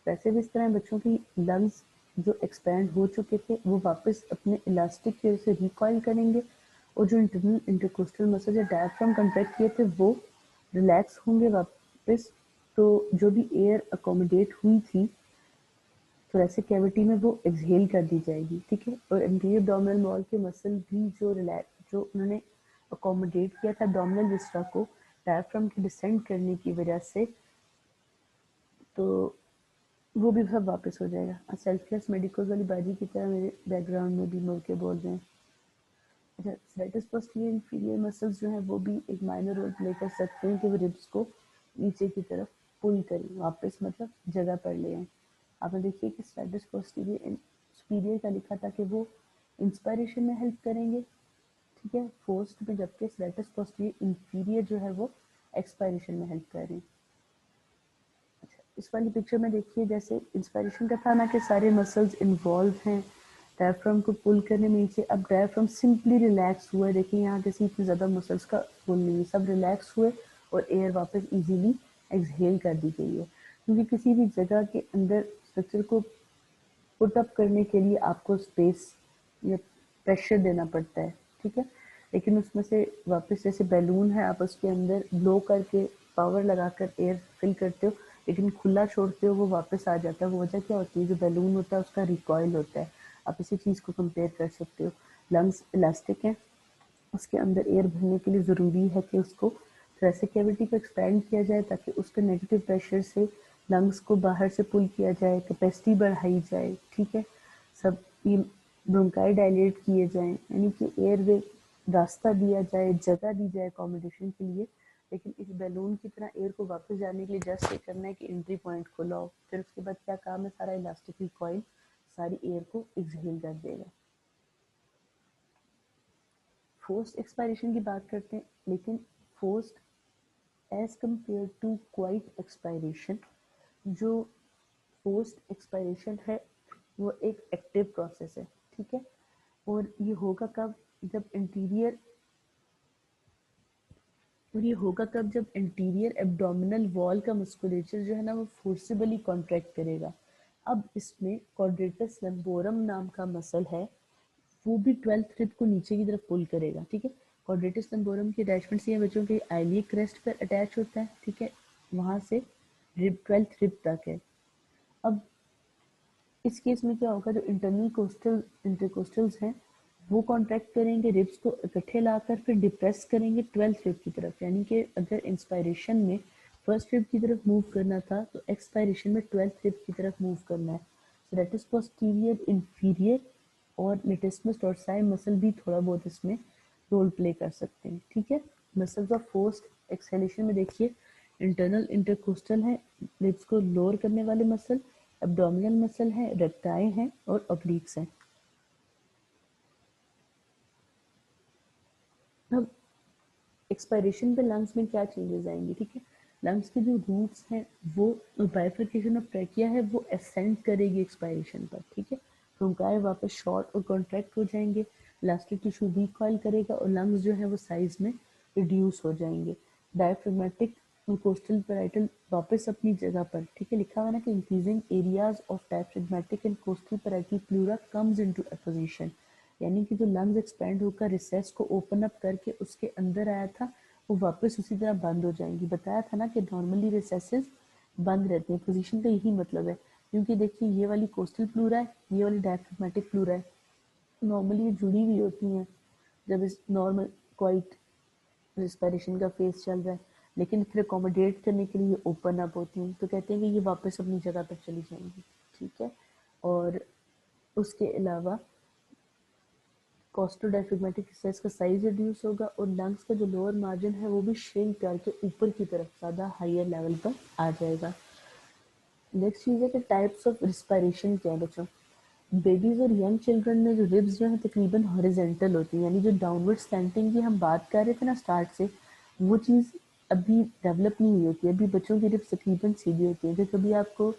पैसिव इस तरह बच्चों की लंग्स जो एक्सपैंड हो चुके थे वो वापस अपने इलास्टिक की वजह से रिकॉइल करेंगे, और जो इंटरनल इंटरकोस्टल मसल या डायफ्राम कंट्रैक्ट किए थे वो रिलैक्स होंगे वापस। तो जो भी एयर अकोमोडेट हुई थी थोरेसिक कैविटी में वो एक्सहेल कर दी जाएगी। ठीक है। और एंटीरियर एब्डोमिनल वॉल के मसल भी जो रिलैक्स जो उन्होंने अकोमोडेट किया था एब्डोमिनल विस्टा को डायफ्राम के डिसेंड करने की वजह से, तो वो भी सब वापस हो जाएगा। सेल्फलेस मेडिकोज वाली बाजी की तरह मेरे बैकग्राउंड में भी मुड़ के बोल रहे हैं। अच्छा, स्लेटस पोस्टीरियर इंफीरियर मसल्स जो हैं वो भी एक माइनर रोल प्ले कर सकते हैं कि वो रिब्स को नीचे की तरफ पुल करें वापस, मतलब जगह पर ले आए। आपने देखिए कि स्लेटस पोस्टीरियर सुपीरियर का लिखा था कि वो इंस्पायरेशन में हेल्प करेंगे। ठीक है, फोर्स्ड में, जबकि स्लेटस पोस्टीरियर इंफीरियर जो है वो एक्सपायरेशन में हेल्प कर रहे हैं। इस वाली पिक्चर में देखिए जैसे इंस्पायरेशन का था ना कि सारे मसल्स इन्वॉल्व हैं डायफ्राम को पुल करने में नीचे। अब डायफ्राम सिंपली रिलैक्स हुआ है। देखिए यहाँ किसी इतने ज़्यादा मसल्स का पुल नहीं है, सब रिलैक्स हुए और एयर वापस इजीली एक्सहेल कर दी गई है। क्योंकि किसी भी जगह के अंदर स्ट्रक्चर को पुट अप करने के लिए आपको स्पेस या प्रेशर देना पड़ता है। ठीक है। लेकिन उसमें से वापस जैसे बैलून है, आप उसके अंदर ब्लो करके पावर लगाकर एयर फिल करते हो, लेकिन खुला छोड़ते हो वो वापस आ जाता है। वो वजह क्या होती है, जो बैलून होता है उसका रिकॉइल होता है। आप इसी चीज़ को कंपेयर कर सकते हो। लंग्स इलास्टिक हैं, उसके अंदर एयर भरने के लिए ज़रूरी है कि उसको थोरेसिक कैविटी को एक्सपैंड किया जाए ताकि उसके नेगेटिव प्रेशर से लंग्स को बाहर से पुल किया जाए, कैपेसिटी बढ़ाई जाए। ठीक है। सब ये ब्रोंकाई डायलेट किए जाएं, यानी कि एयर वे रास्ता दिया जाए, जगह दी जाए अकोमोडेशन के लिए। लेकिन इस बैलून की तरह एयर को वापस जाने के लिए जस्ट ये करना है कि एंट्री पॉइंट खोला हो, फिर उसके बाद क्या काम है, सारा इलास्टिक रिकॉइल सारी एयर को एक्सहेल कर देगा। फोर्स्ड एक्सपायरेशन की बात करते हैं, लेकिन forced as compare to quiet expiration, जो फोर्स्ड एक्सपायरेशन है वो एक एक्टिव प्रोसेस है। ठीक है। और ये होगा कब, जब इंटीरियर और ये होगा कब जब इंटीरियर एब्डोमिनल वॉल का मस्कुलेचर जो है ना वो फोर्सिबली कॉन्ट्रैक्ट करेगा। अब इसमें क्वाड्रेटस लंबोरम नाम का मसल है, वो भी 12th रिब को नीचे की तरफ पुल करेगा। ठीक है। क्वाड्रेटस लंबोरम की अटैचमेंट से बच्चों के आइलियक क्रेस्ट पर अटैच होता है। ठीक है। वहां से रिब 12th रिब तक है। अब इस केस में क्या होगा, जो इंटरनल कोस्टल इंटरकोस्टल्स हैं वो कॉन्ट्रैक्ट करेंगे, रिब्स को इकट्ठे लाकर फिर डिप्रेस करेंगे 12th रिब की तरफ। यानी कि अगर इंस्पायरेशन में फर्स्ट रिब की तरफ मूव करना था तो एक्सपायरेशन में 12th रिब की तरफ मूव करना है। So that is posterior inferior और लेटिस्मस डोर्साई मसल भी थोड़ा बहुत इसमें रोल प्ले कर सकते हैं। ठीक है। मसल्स ऑफ फोर्स्ड एक्सहेलेशन में देखिए इंटरनल इंटरकोस्टल है, रिब्स को लोअर करने वाले मसल, एब्डोमिनल मसल है, रेक्टाई हैं और ऑब्लिक्स हैं। अब एक्सपायरेशन पे लंग्स में क्या चेंजेस आएंगे। ठीक है। लंग्स के जो रूट्स हैं वो बाइफर्केशन ऑफ ट्रैकिया है वो असेंड करेगी एक्सपायरेशन पर। ठीक है। ब्रोंकाई वापस शॉर्ट और कॉन्ट्रैक्ट हो जाएंगे, इलास्टिक टिश्यू रिकॉइल करेगा और लंग्स जो है वो साइज में रिड्यूस हो जाएंगे। डायफ्रेगमेटिक कोस्टल पैराइटल वापस अपनी जगह पर। ठीक है। लिखा हुआ ना कि increasing areas of diaphragmatic and coastal parietal pleura comes into opposition, यानी कि जो लंग्स एक्सपैंड होकर रिसेस को ओपन अप करके उसके अंदर आया था वो वापस उसी तरह बंद हो जाएंगी। बताया था ना कि नॉर्मली रिसेसेस बंद रहती हैं, पोजीशन का यही मतलब है। क्योंकि देखिए ये वाली कोस्टल प्लूरा है, ये वाली डायफ्रेगमेटिक प्लूरा है, नॉर्मली ये जुड़ी हुई होती हैं जब इस नॉर्मल क्वाइट रिस्पायरेशन का फेज चल रहा है। लेकिन फिर अकोमोडेट करने के लिए ओपन अप होती हैं, तो कहते हैं कि ये वापस अपनी जगह पर चली जाएंगी। ठीक है। और उसके अलावा कॉस्टोडायफ्रेगमेटिक एक्सरसाइज का साइज रिड्यूस होगा और लंग्स का जो लोअर मार्जिन है वो भी श्रिंक करके ऊपर की तरफ ज़्यादा हायर लेवल पर आ जाएगा। नेक्स्ट चीज़ है कि टाइप्स ऑफ रिस्पायरेशन क्या है बच्चों। बेबीज और यंग चिल्ड्रन में जो रिब्स जो है तकरीबन हॉरिजेंटल होती हैं, यानी जो डाउनवर्ड स्लैंटिंग की हम बात कर रहे थे ना स्टार्ट से, वो चीज़ अभी डेवलप नहीं हुई होती है। अभी बच्चों की रिब्स तकरीबन सीधी होती है। तो कभी आपको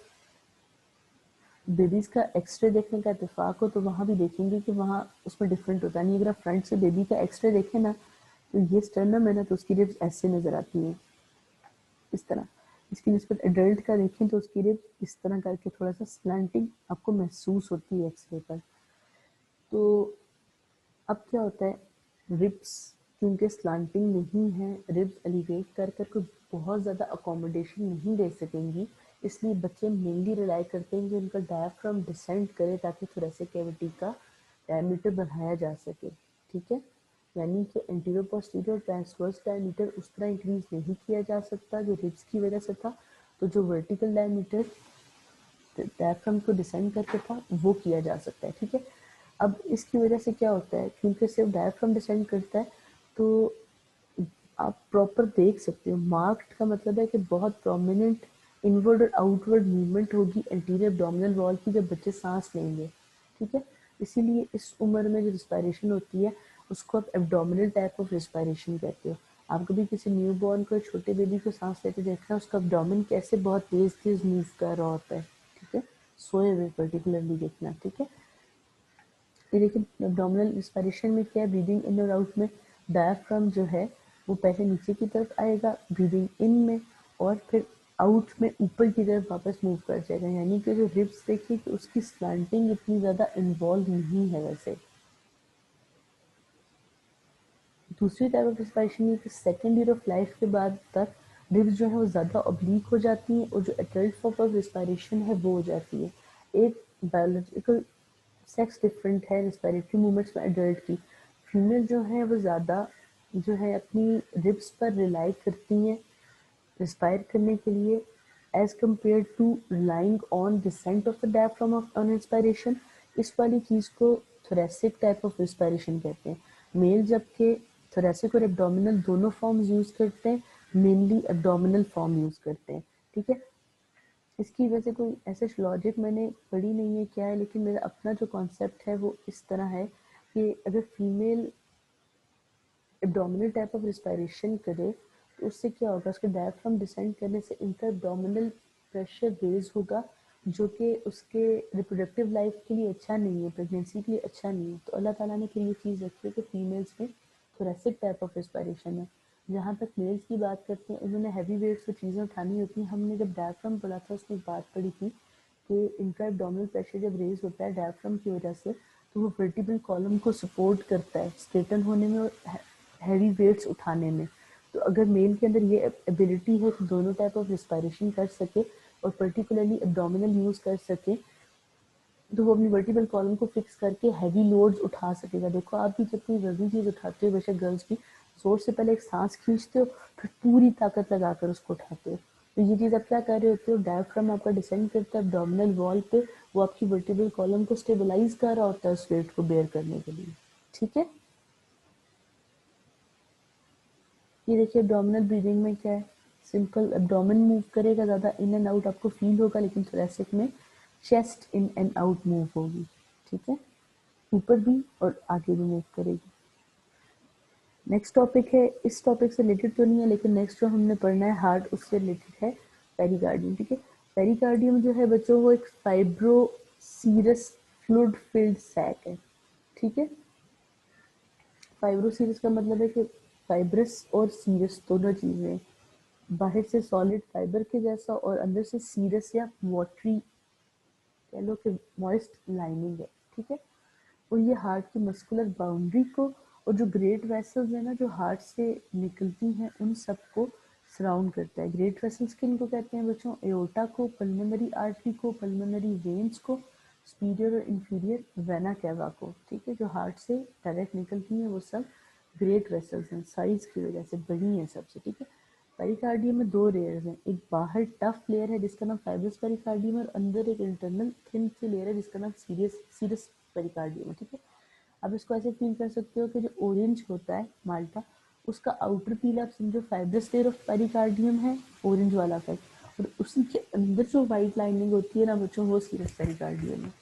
बेबीज़ का एक्सरे देखने का इत्तेफाक हो तो वहाँ भी देखेंगे कि वहाँ उसमें डिफरेंट होता है। नहीं, अगर आप फ्रंट से बेबी का एक्सरे देखें ना तो ये स्टर्नम है ना, तो उसकी रिब्स ऐसे नज़र आती हैं, इस तरह। इसकी निस्बत एडल्ट का देखें तो उसकी रिब्स इस तरह करके थोड़ा सा स्लैंटिंग आपको महसूस होती है एक्सरे पर। तो अब क्या होता है, रिब्स क्योंकि स्लांटिंग नहीं है, रिब्स एलिवेट कर कर कोई बहुत ज़्यादा अकोमोडेशन नहीं दे सकेंगी, इसलिए बच्चे मेनली रिलाई करते हैं कि उनका डायफ्राम डिसेंड करे ताकि थोरेसिक कैविटी का डायमीटर बढ़ाया जा सके। ठीक है। यानी कि एंटीरियर पोस्टीरियर और ट्रांसवर्स डायमीटर उस तरह इंक्रीज नहीं किया जा सकता जो रिब्स की वजह से था, तो जो वर्टिकल डायमीटर डायफ्राम को डिसेंड करके था वो किया जा सकता है। ठीक है। अब इसकी वजह से क्या होता है, क्योंकि सिर्फ डायफ्राम डिसेंड करता है तो आप प्रॉपर देख सकते हो। मार्क्ड का मतलब है कि बहुत प्रोमिनेंट इनवर्ड और आउटवर्ड मूवमेंट होगी एंटीरियर एब्डोमिनल वॉल की जब बच्चे सांस लेंगे। ठीक है। इसीलिए इस उम्र में जो रिस्पायरेशन होती है उसको आप एब्डोमिनल टाइप ऑफ रिस्पायरेशन कहते हो। आप कभी किसी न्यू बॉर्न को, छोटे बेबी को सांस लेते देखना, उसका एब्डोमिन कैसे बहुत तेज तेज मूव कर रहा होता है। ठीक है। सोए हुए पर्टिकुलरली देखना। ठीक है। ये देखिए एब्डोमिनल इंस्पिरेशन में क्या है, ब्रीदिंग इन और आउट में डायफ्राम जो है वो पहले नीचे की तरफ आएगा ब्रीदिंग इन में, और फिर आउट में ऊपर की तरफ वापस मूव कर जाएगा। यानी कि जो रिब्स देखिए कि उसकी स्लैंटिंग इतनी ज़्यादा इन्वॉल्व नहीं है वैसे। दूसरी टाइप ऑफ इंस्पिरेशन है कि सेकेंड ईयर ऑफ लाइफ के बाद तक रिब्स जो है वो ज़्यादा ऑब्लीक हो जाती हैं और जो एडल्ट फॉर्म ऑफ रिस्पायरेशन है वो हो जाती है। एक बायोलॉजिकल सेक्स डिफरेंट है रिस्पायरेटरी मूवमेंट्स में एडल्ट की। फीमेल जो है वो ज़्यादा जो है अपनी रिब्स पर रिलाई करती हैं रिस्पायर करने के लिए as compare to relying on descent of the diaphragm of on inspiration. इस वाली चीज़ को थोरेसिक टाइप ऑफ रिस्पायरेशन कहते हैं। मेल जबकि थोरेसिक और एब्डोमिनल दोनों फॉर्म्स यूज़ करते हैं, मेनली एब्डोमिनल फॉर्म यूज़ करते हैं। ठीक है। इसकी वजह कोई ऐसे लॉजिक मैंने पढ़ी नहीं है क्या है, लेकिन मेरा अपना जो कॉन्सेप्ट है वो इस तरह है कि अगर female abdominal type of respiration करे तो उससे क्या होगा, उसके डायफ्राम डिसेंड करने से इंटर एब्डोमिनल प्रेशर रेज होगा, जो कि उसके रिप्रोडक्टिव लाइफ के लिए अच्छा नहीं है, प्रेगनेंसी के लिए अच्छा नहीं है। तो अल्लाह ताला ने फिर ये चीज़ रखी है कि फीमेल्स में थोरेसिक टाइप ऑफ रिस्पायरेशन है। जहाँ तक मेल्स की बात करते हैं, उन्होंने हैवी वेट्स और चीज़ें उठानी होती हैं। हमने जब डायफ्राम पढ़ा था उसमें बात पढ़ी थी कि इंट्रा एब्डोमिनल प्रेशर जब रेज होता है डायफ्राम की वजह से तो वो वर्टिब्रल कॉलम को सपोर्ट करता है स्ट्रेटन होने में और हैवी वेट्स उठाने में। तो अगर मेल के अंदर ये एबिलिटी है कि दोनों टाइप ऑफ रिस्पायरेशन कर सके और पर्टिकुलरली एब्डोमिनल यूज़ कर सके, तो वो अपनी वर्टिब्रल कॉलम को फिक्स करके हैवी लोड्स उठा सकेगा। देखो आप भी जब कोई वजनी चीज़ उठाते हो, बेशक गर्ल्स भी, जोर से पहले एक सांस खींचते हो फिर पूरी ताकत लगाकर उसको उठाते हो। तो ये चीज़ आप क्या कर रहे होते हो, डायफ्राम आपका डिसेंड करता है एब्डोमिनल वॉल पे, वो आपकी वर्टिब्रल कॉलम को स्टेबलाइज कर रहा होता है उस वेट को बेयर करने के लिए। ठीक है। ये देखिए एब्डोमिनल ब्रीदिंग में क्या है, सिंपल एब्डोमिन मूव करेगा ज़्यादा, इन एंड आउट आपको फील होगा, लेकिन थोरेसिक में chest in and out move होगी। ठीक है। ऊपर भी और आगे भी मूव करेगी। नेक्स्ट टॉपिक है, इस टॉपिक से रिलेटेड तो नहीं है लेकिन नेक्स्ट जो हमने पढ़ना है हार्ट उससे रिलेटेड है, पेरिकार्डियम। ठीक है। पेरिकार्डियम जो है बच्चों वो एक fibroserous fluid filled sac है। ठीक है। फाइब्रोसीरस का मतलब है कि फाइब्रस और सीरस दोनों चीज़ें, बाहर से सॉलिड फाइबर के जैसा और अंदर से सीरस या वाटरी कह लो कि मॉइस्ट लाइनिंग है। ठीक है। और ये हार्ट की मस्कुलर बाउंड्री को और जो ग्रेट वेसल्स है ना जो हार्ट से निकलती हैं उन सबको सराउंड करता है। ग्रेट वेसल्स किनको कहते हैं बच्चों, एओर्टा को, पल्मोनरी आर्टरी को, पल्मोनरी वेन्स को, सुपीरियर और इंफीरियर वेना कैवा को। ठीक है। जो हार्ट से डायरेक्ट निकलती हैं वो सब ग्रेट वेसल्स हैं, साइज की वजह से बड़ी हैं सबसे। ठीक है। पेरिकार्डियम में दो लेयर्स हैं, एक बाहर टफ लेयर है जिसका नाम फाइब्रस पेरिकार्डियम है और अंदर एक इंटरनल थिन सी लेयर है जिसका नाम सीरस पेरिकार्डियम है। ठीक है, अब इसको ऐसे फील कर सकते हो कि जो ऑरेंज होता है माल्टा, उसका आउटर पील आप समझो फाइब्रस लेयर ऑफ पेरिकार्डियम है, ऑरेंज वाला फैक्ट, और उसी के अंदर जो वाइट लाइनिंग होती है ना बच्चों, वो सीरस पेरिकार्डियम है।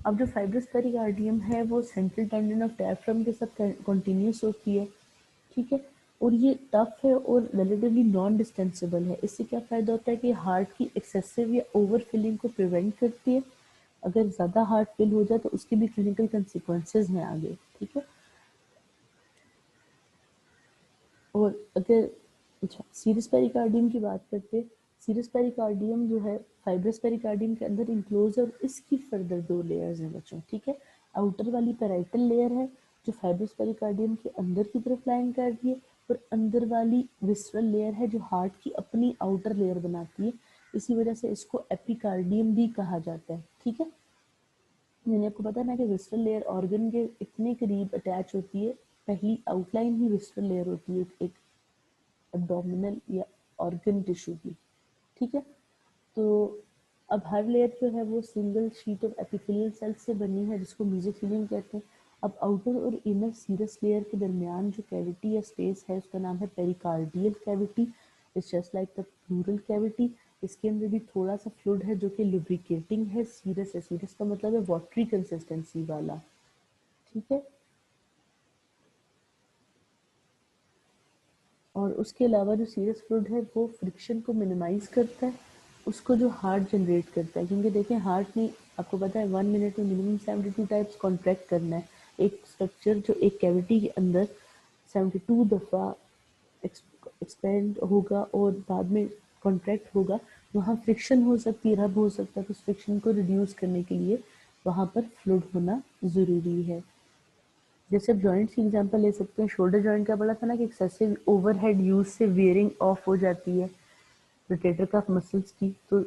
अब जो फाइब्रस पेरिकार्डियम है वो सेंट्रल टेंडन ऑफ डायफ्राम के साथ कॉन्टिन्यूस होती है। ठीक है, और ये टफ है और रिलेटिवली नॉन डिस्टेंसिबल है। इससे क्या फ़ायदा होता है कि हार्ट की एक्सेसिव या ओवर फिलिंग को प्रिवेंट करती है। अगर ज़्यादा हार्ट फिल हो जाए तो उसके भी क्लिनिकल कंसिक्वेंसेज हैं आगे। ठीक है, और अगर अच्छा सीरस पेरिकार्डियम की बात करते हैं, सीरस पेरिकार्डियम जो है फाइब्रस पेरिकार्डियम के अंदर इंक्लोज है और इसकी फर्दर दो लेयर्स हैं बच्चों। ठीक है, आउटर वाली पेराइटल लेयर है जो फाइब्रस पेरिकार्डियम के अंदर की तरफ लाइन कर रही है, और अंदर वाली विसरल लेयर है जो हार्ट की अपनी आउटर लेयर बनाती है। इसी वजह से इसको एपिकार्डियम भी कहा जाता है। ठीक है, मैंने आपको बताया ना कि विसरल लेयर ऑर्गन के इतने करीब अटैच होती है, पहली आउटलाइन ही विसरल लेयर होती है एक एब्डोमिनल या ऑर्गन टिश्यू की। ठीक है, तो अब हर लेयर जो है वो single sheet of epithelial cells से बनी है जिसको मेसोथेलियम कहते हैं। अब आउटर और इनर सीरस लेयर के दरमियान जो कैविटी या स्पेस है उसका नाम है pericardial cavity. It's just like the pleural cavity. इसके अंदर भी थोड़ा सा फ्लूइड है जो कि लुब्रिकेटिंग है। सीरस है, सीरस का मतलब है वाटरी कंसिस्टेंसी वाला। ठीक है, और उसके अलावा जो सीरस फ्लूइड है वो फ्रिक्शन को मिनिमाइज करता है, उसको जो हार्ट जनरेट करता है। क्योंकि देखें हार्ट ने आपको पता है 1 मिनट में मिनिमम 72 टाइम्स कॉन्ट्रैक्ट करना है। एक स्ट्रक्चर जो एक कैविटी के अंदर 72 दफ़ा एक्सपेंड होगा और बाद में कॉन्ट्रैक्ट होगा, वहाँ फ्रिक्शन हो सकती है, रब हो सकता है। तो उस फ्रिक्शन को रिड्यूस करने के लिए वहाँ पर फ्लूइड होना ज़रूरी है। जैसे आप जॉइंट्स की एग्जांपल ले सकते हैं, शोल्डर जॉइंट का बोला था ना कि एक्सेसिव ओवरहेड यूज से वेयरिंग ऑफ हो जाती है रोटेटर कफ मसल्स की। तो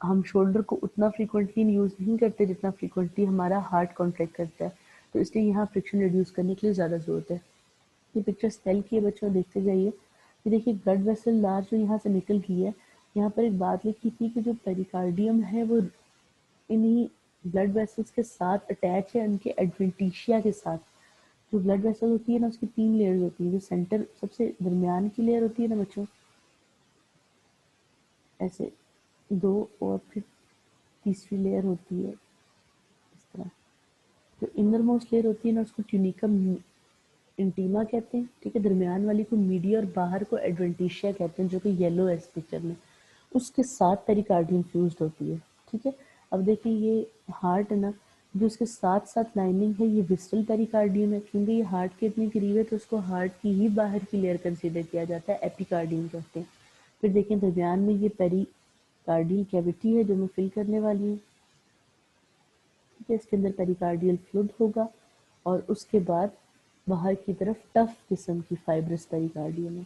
हम शोल्डर को उतना फ्रीक्वेंटली यूज नहीं करते जितना फ्रीक्वेंटली हमारा हार्ट कॉन्ट्रैक्ट करता है। तो इसलिए यहाँ फ्रिक्शन रिड्यूस करने के लिए ज़्यादा जरूरत है। ये पिक्चर स्पेल की है बच्चों, देखते जाइए। ये देखिए ब्लड वेसल लार जो यहाँ से निकल रही है। यहाँ पर एक बात लिखी थी कि जो पेरिकार्डियम है वो इन्हीं ब्लड वेसल्स के साथ अटैच है, उनके एडवेंटिशिया के साथ। जो ब्लड वेसल होती है ना उसकी 3 लेयर्स होती है। जो सेंटर सबसे दरमियान की लेयर होती है ना बच्चों, ऐसे दो, और फिर तीसरी लेयर होती है इस तरह। जो इनर मोस्ट लेयर होती है ना उसको ट्यूनिका इंटीमा कहते हैं। ठीक है, दरमियान वाली को मीडिया और बाहर को एडवेंटिशिया कहते हैं जो कि येलो है इस पिक्चर में। उसके साथ पेरिकार्डियम फ्यूज्ड होती है। ठीक है, अब देखिए ये हार्ट है ना, जो उसके साथ साथ लाइनिंग है ये विस्टल पेरिकार्डियम है। क्योंकि ये हार्ट के इतने करीब है तो उसको हार्ट की ही बाहर की लेयर कंसीडर किया जाता है, एपिकार्डियम कहते हैं। फिर देखें दरमियान में ये पेरिकार्डियल कैविटी है जो मैं फिल करने वाली हूँ। ठीक है, इसके अंदर पेरिकार्डियल फ्लूइड होगा और उसके बाद बाहर की तरफ टफ किस्म की फाइब्रस पेरिकार्डियम है।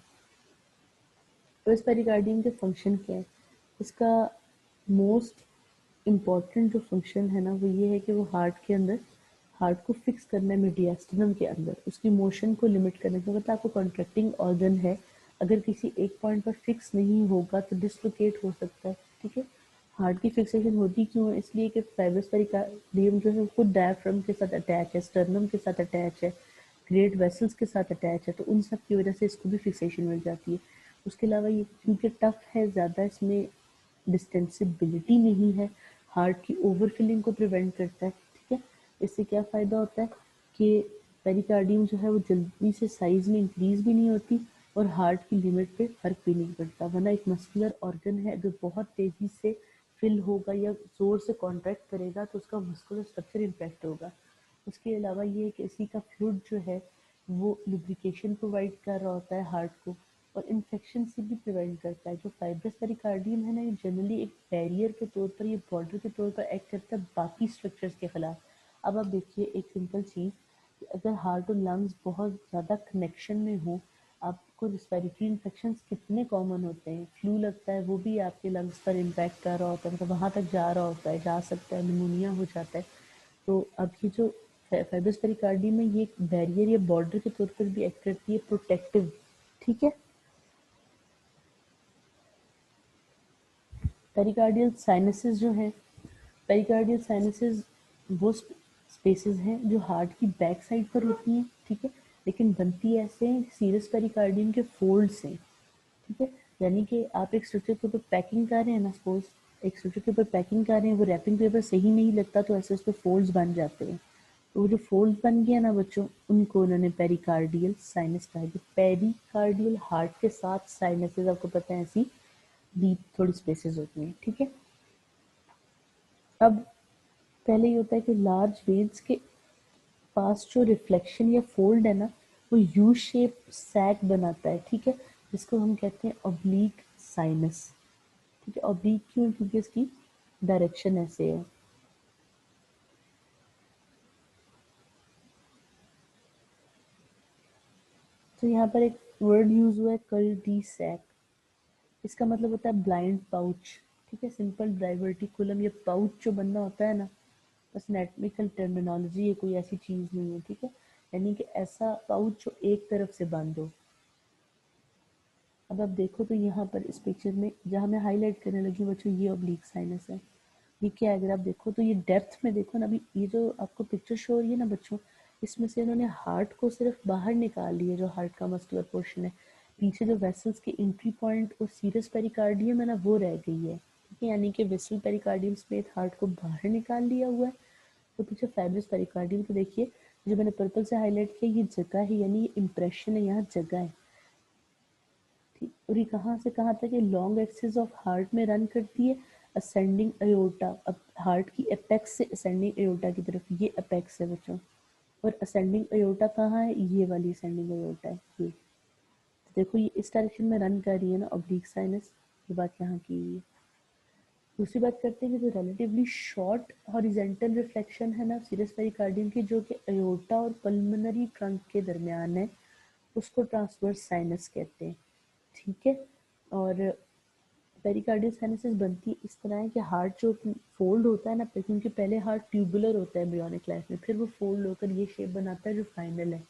तो इस पेरिकार्डियम के फंक्शन क्या है? इसका मोस्ट इम्पॉर्टेंट जो फंक्शन है ना वो ये है कि वो हार्ट के अंदर हार्ट को फिक्स करना है मीडियास्टिनम के अंदर, उसकी मोशन को लिमिट करने का। मतलब आपको कॉन्ट्रैक्टिंग ऑर्गन है, अगर किसी एक पॉइंट पर फिक्स नहीं होगा तो डिसलोकेट हो सकता है। ठीक है, हार्ट की फिक्सेशन होती क्यों है? इसलिए कि फाइब्रस पेरिकार्डियम जो है खुद डायफ्राम के साथ अटैच है, स्टर्नम के साथ अटैच है, ग्रेट वेसल्स के साथ अटैच है। तो उन सब की वजह से इसको भी फिक्सेशन मिल जाती है। उसके अलावा ये क्योंकि टफ है, ज़्यादा इसमें डिस्टेंसिबिलिटी नहीं है, हार्ट की ओवरफिलिंग को प्रिवेंट करता है। ठीक है, इससे क्या फ़ायदा होता है कि पेरिकार्डियम जो है वो जल्दी से साइज में इंक्रीज भी नहीं होती और हार्ट की लिमिट पे फर्क भी नहीं पड़ता। वरना एक मस्कुलर ऑर्गन है अगर बहुत तेज़ी से फिल होगा या ज़ोर से कॉन्ट्रैक्ट करेगा तो उसका मस्कुलर स्ट्रक्चर इम्पैक्ट होगा। उसके अलावा ये कि इसी का फ्लूइड जो है वो लुब्रिकेशन प्रोवाइड कर रहा होता है हार्ट को और इन्फेक्शन से भी प्रिवेंट करता है। जो फाइब्रस पेरिकार्डियम है ना, ये जनरली एक बैरियर के तौर पर, ये बॉर्डर के तौर पर एक्ट करता है बाकी स्ट्रक्चर्स के खिलाफ। अब आप देखिए एक सिंपल चीज़ कि अगर हार्ट और लंग्स बहुत ज़्यादा कनेक्शन में हो, आपको रिस्पिरेटरी इन्फेक्शन कितने कॉमन होते हैं। फ्लू लगता है वो भी आपके लंग्स पर इम्पैक्ट कर रहा होता है, मतलब वहाँ तक जा रहा होता है, जा सकता है, निमोनिया हो जाता है। तो अब ये जो फाइब्रस पेरिकार्डियम में ये एक बैरियर या बॉर्डर के तौर पर भी एक्ट करती है, प्रोटेक्टिव। ठीक है। पेरिकार्डियल साइनसेस जो हैं, पेरिकार्डियल साइनसेस वो स्पेसेस हैं जो हार्ट की बैक साइड पर होती हैं। ठीक है, लेकिन बनती ऐसे हैं सीरस पेरिकार्डियम के फोल्ड से। ठीक है, यानी कि आप एक स्ट्रक्चर के ऊपर पैकिंग कर रहे हैं ना, सपोज एक स्ट्रक्चर के ऊपर पैकिंग कर रहे हैं, वो रैपिंग पेपर सही नहीं लगता तो ऐसे उस पर फोल्ड्स बन जाते हैं। तो वो जो फोल्ड बन गया ना बच्चों, उनको उन्होंने पेरिकार्डियल साइनस कहा। पेरिकार्डियल हार्ट के साथ साइनसेस आपको पता है ऐसी डीप थोड़ी स्पेसेस होती हैं। ठीक है, अब पहले ये होता है कि लार्ज वेन्स के पास जो रिफ्लेक्शन या फोल्ड है ना, वो यू शेप सैक बनाता है। ठीक है, जिसको हम कहते हैं ऑब्लिक साइनस। ठीक है, ऑब्लिक क्यों? क्योंकि इसकी डायरेक्शन ऐसे है। तो यहाँ पर एक वर्ड यूज हुआ है, कल डी सैक। इसका मतलब होता है ब्लाइंड पाउच। ठीक है, सिंपल डाइवर्टिकुलम, ये पाउच जो बनना होता है ना, बस एनाटॉमिकल टर्मिनोलॉजी है, कोई ऐसी चीज़ नहीं है। ठीक है, यानी कि ऐसा पाउच जो एक तरफ से बंद हो। अब आप देखो तो यहाँ पर इस पिक्चर में जहाँ मैं हाईलाइट करने लगी बच्चों, ये ऑब्लिक साइनस है। ये क्या है? अगर आप देखो तो ये डेप्थ में देखो ना, अभी ये जो आपको पिक्चर शो हो रही है ना बच्चों, इसमें से इन्होंने हार्ट को सिर्फ बाहर निकाल लिया, जो हार्ट का मस्कुलर पोर्शन है। पीछे जो वेसल्स के एंट्री पॉइंट और सीरस पेरिकार्डियम है ना, वो रह गई है। ठीक है, यानी कि वेसल पेरिकार्डियम समेत हार्ट को बाहर निकाल लिया हुआ है। तो पीछे फाइब्रस पेरिकार्डियम को देखिए, जो मैंने पर्पल से हाईलाइट किया, ये जगह है, यानी ये इम्प्रेशन है, यहाँ जगह है। ठीक, और ये कहाँ से कहाँ तक है? लॉन्ग एक्सिस ऑफ हार्ट में रन करती है, असेंडिंग अयोटा। अब हार्ट की एपेक्स से असेंडिंग अयोटा की तरफ, ये एपेक्स है बच्चों। और असेंडिंग अयोटा कहाँ है? ये वाली असेंडिंग अयोटा है ये। तो देखो ये इस डायरेक्शन में रन कर रही है ना ऑब्लिक साइनस, ये बात यहाँ की हुई है। दूसरी बात करते हैं कि जो रिलेटिवली शॉर्ट हॉरिजेंटल रिफ्लेक्शन है ना सीरस पेरिकार्डियम की, जो कि अयोटा और पल्मोनरी ट्रंक के दरमियान है, उसको ट्रांसवर्स साइनस कहते हैं। ठीक है, और पेरिकार्डियल साइनसेस बनती इस तरह है कि हार्ट जो फोल्ड होता है ना, क्योंकि पहले हार्ट ट्यूबुलर होता है एम्ब्रियोनिक लाइफ में, फिर वो फोल्ड होकर ये शेप बनाता है जो फाइनल है।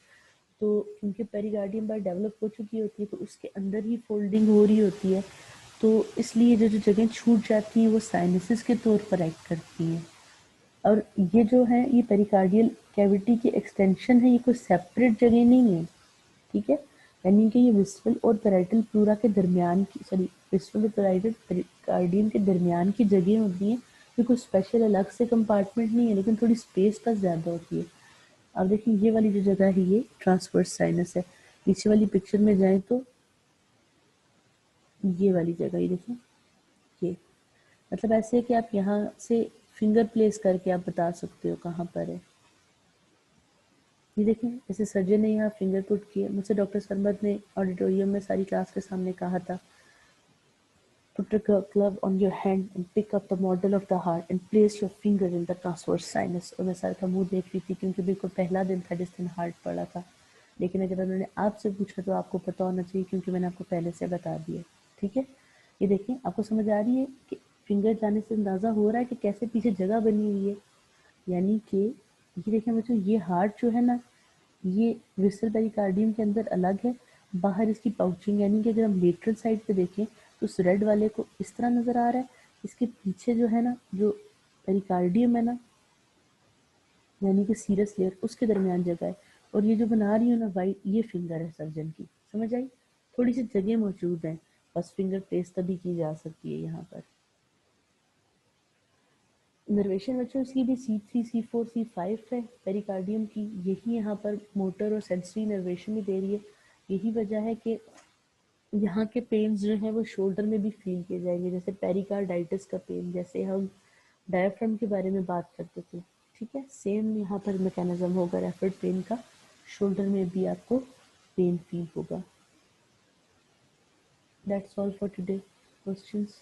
तो क्योंकि पेरिकार्डियम बार डेवलप हो चुकी होती है, तो उसके अंदर ही फोल्डिंग हो रही होती है, तो इसलिए जो जो जगह छूट जाती हैं वो साइनसेस के तौर पर एक्ट करती हैं। और ये जो है, ये पेरिकार्डियल कैविटी की एक्सटेंशन है, ये कोई सेपरेट जगह नहीं है। ठीक है, यानी कि ये विस्रल और पैराइटल प्लूरा के दरमियान की, सॉरी, विस्रल और पैराइटल पेरिकार्डियम के दरमियान की जगह होती है। ये कोई स्पेशल अलग से कंपार्टमेंट नहीं है, लेकिन थोड़ी स्पेस बस ज़्यादा होती है। अब देखिए ये वाली जो जगह है, ये ट्रांसवर्स साइनस है। पीछे वाली पिक्चर में जाएं तो ये वाली जगह, ये देखिए, ये मतलब ऐसे है कि आप यहाँ से फिंगर प्लेस करके आप बता सकते हो कहाँ पर है। ये देखें, जैसे सर्जन ने यहाँ फिंगर पुट किया, मुझसे डॉक्टर सरमद ने ऑडिटोरियम में सारी क्लास के सामने कहा था, put a glove on your hand and pick up the model of the heart and place your finger in the transverse sinus। और मैं सर का मुंह देख रही थी क्योंकि बिल्कुल पहला दिन था जिस दिन हार्ट पड़ा था, लेकिन अगर उन्होंने आपसे पूछा तो आपको पता होना चाहिए क्योंकि मैंने आपको पहले से बता दिया। ठीक है, ये देखिए आपको समझ आ रही है कि फिंगर जाने से अंदाज़ा हो रहा है कि कैसे पीछे जगह बनी हुई है। यानी कि ये देखें बच्चों, ये हार्ट जो है ना, ये विसरल पेरिकार्डियम के अंदर अलग है, बाहर इसकी पाउचिंग, यानी कि अगर हम लेटरल साइड पे देखें तो उस रेड वाले को इस तरह नज़र आ रहा है। इसके पीछे जो है ना, जो पेरिकार्डियम है ना, यानी कि सीरस लेयर, उसके दरमियान जगह है। और ये जो बना रही हूँ ना वाइट, ये फिंगर है सर्जन की। समझ आई? थोड़ी सी जगह मौजूद है, बस फिंगर प्लेस तभी की जा सकती है यहाँ पर। इनर्वेशन बच्चों इसकी भी C3, C4, C5 है पेरिकार्डियम की, यही यहाँ पर मोटर और सेंसरी इनर्वेशन भी दे रही है। यही वजह है कि यहाँ के पेन्स जो हैं वो शोल्डर में भी फील किए जाएंगे, जैसे पेरिकार्डाइटिस का पेन, जैसे हम डायफ्राम के बारे में बात करते थे। ठीक है, सेम यहाँ पर मैकेनिज्म होगा रेफर्ड पेन का, शोल्डर में भी आपको पेन फील होगा। That's all for today. Questions?